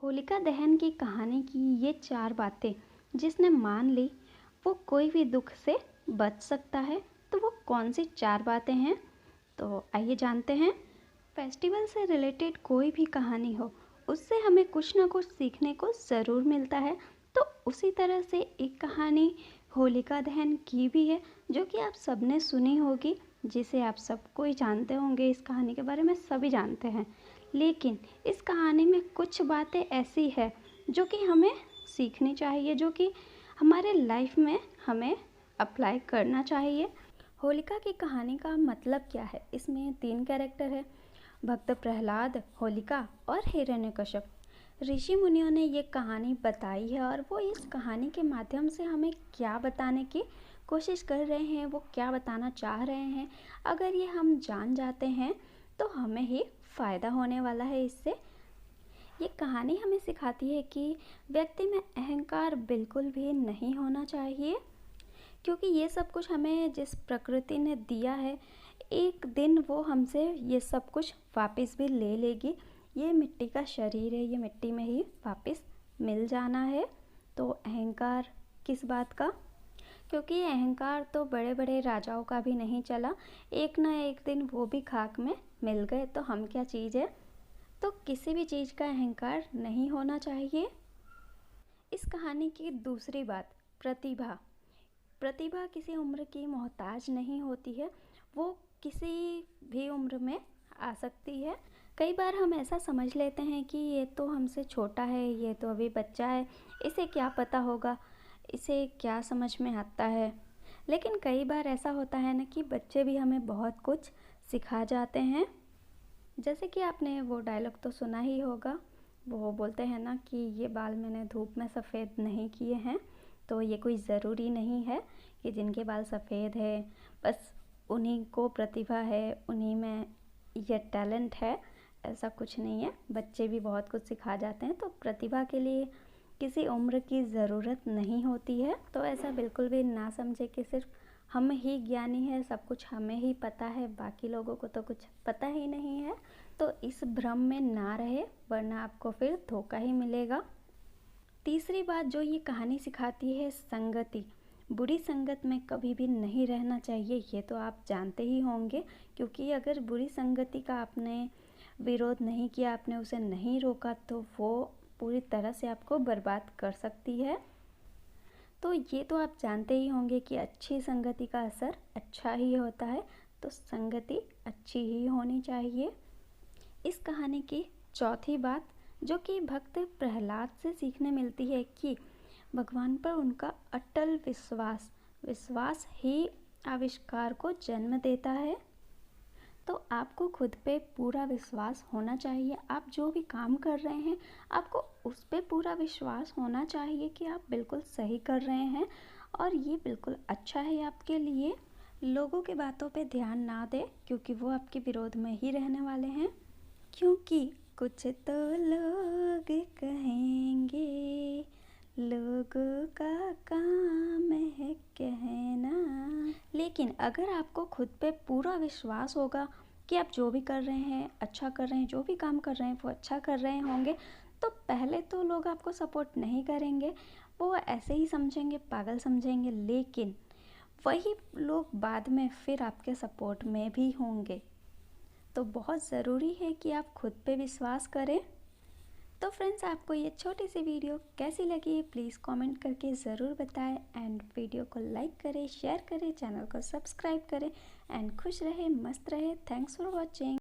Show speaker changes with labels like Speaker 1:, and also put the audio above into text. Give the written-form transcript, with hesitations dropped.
Speaker 1: होलिका दहन की कहानी की ये 4 बातें जिसने मान ली वो कोई भी दुख से बच सकता है। तो वो कौन सी 4 बातें हैं? तो आइए जानते हैं। फेस्टिवल से रिलेटेड कोई भी कहानी हो, उससे हमें कुछ ना कुछ सीखने को ज़रूर मिलता है। तो उसी तरह से एक कहानी होलिका दहन की भी है, जो कि आप सबने सुनी होगी, जिसे आप सब कोई जानते होंगे। इस कहानी के बारे में सभी जानते हैं, लेकिन इस कहानी में कुछ बातें ऐसी है जो कि हमें सीखनी चाहिए, जो कि हमारे लाइफ में हमें अप्लाई करना चाहिए। होलिका की कहानी का मतलब क्या है? इसमें 3 कैरेक्टर है, भक्त प्रहलाद, होलिका और हिरण्यकश्यप। ऋषि मुनियों ने ये कहानी बताई है और वो इस कहानी के माध्यम से हमें क्या बताने की कोशिश कर रहे हैं, वो क्या बताना चाह रहे हैं, अगर ये हम जान जाते हैं तो हमें ही फ़ायदा होने वाला है इससे। ये कहानी हमें सिखाती है कि व्यक्ति में अहंकार बिल्कुल भी नहीं होना चाहिए, क्योंकि ये सब कुछ हमें जिस प्रकृति ने दिया है, एक दिन वो हमसे ये सब कुछ वापस भी ले लेगी। ये मिट्टी का शरीर है, ये मिट्टी में ही वापस मिल जाना है। तो अहंकार किस बात का? क्योंकि ये अहंकार तो बड़े बड़े राजाओं का भी नहीं चला, एक ना एक दिन वो भी खाक में मिल गए, तो हम क्या चीज़ है? तो किसी भी चीज़ का अहंकार नहीं होना चाहिए। इस कहानी की दूसरी बात, प्रतिभा। प्रतिभा किसी उम्र की मोहताज नहीं होती है, वो किसी भी उम्र में आ सकती है। कई बार हम ऐसा समझ लेते हैं कि ये तो हमसे छोटा है, ये तो अभी बच्चा है, इसे क्या पता होगा, इसे क्या समझ में आता है। लेकिन कई बार ऐसा होता है ना कि बच्चे भी हमें बहुत कुछ सिखा जाते हैं। जैसे कि आपने वो डायलॉग तो सुना ही होगा, वो बोलते हैं ना कि ये बाल मैंने धूप में सफ़ेद नहीं किए हैं। तो ये कोई ज़रूरी नहीं है कि जिनके बाल सफ़ेद है बस उन्हीं को प्रतिभा है, उन्हीं में ये टैलेंट है। ऐसा कुछ नहीं है, बच्चे भी बहुत कुछ सिखा जाते हैं। तो प्रतिभा के लिए किसी उम्र की ज़रूरत नहीं होती है। तो ऐसा बिल्कुल भी ना समझे कि सिर्फ हम ही ज्ञानी हैं, सब कुछ हमें ही पता है, बाकी लोगों को तो कुछ पता ही नहीं है। तो इस भ्रम में ना रहे, वरना आपको फिर धोखा ही मिलेगा। तीसरी बात जो ये कहानी सिखाती है, संगति। बुरी संगत में कभी भी नहीं रहना चाहिए, ये तो आप जानते ही होंगे। क्योंकि अगर बुरी संगति का आपने विरोध नहीं किया, आपने उसे नहीं रोका, तो वो पूरी तरह से आपको बर्बाद कर सकती है। तो ये तो आप जानते ही होंगे कि अच्छी संगति का असर अच्छा ही होता है। तो संगति अच्छी ही होनी चाहिए। इस कहानी की चौथी बात जो कि भक्त प्रहलाद से सीखने मिलती है कि भगवान पर उनका अटल विश्वास ही आविष्कार को जन्म देता है। तो आपको खुद पे पूरा विश्वास होना चाहिए। आप जो भी काम कर रहे हैं, आपको उस पे पूरा विश्वास होना चाहिए कि आप बिल्कुल सही कर रहे हैं और ये बिल्कुल अच्छा है आपके लिए। लोगों की बातों पे ध्यान ना दें, क्योंकि वो आपके विरोध में ही रहने वाले हैं। क्योंकि कुछ तो लोग कहेंगे, लोगों का काम है कहना। लेकिन अगर आपको खुद पे पूरा विश्वास होगा कि आप जो भी कर रहे हैं अच्छा कर रहे हैं, जो भी काम कर रहे हैं वो अच्छा कर रहे होंगे, तो पहले तो लोग आपको सपोर्ट नहीं करेंगे, वो ऐसे ही समझेंगे, पागल समझेंगे। लेकिन वही लोग बाद में फिर आपके सपोर्ट में भी होंगे। तो बहुत ज़रूरी है कि आप खुद पे विश्वास करें। तो फ्रेंड्स, आपको ये छोटी सी वीडियो कैसी लगी प्लीज़ कमेंट करके ज़रूर बताएं, एंड वीडियो को लाइक करें, शेयर करें, चैनल को सब्सक्राइब करें, एंड खुश रहे, मस्त रहे। Thanks for watching.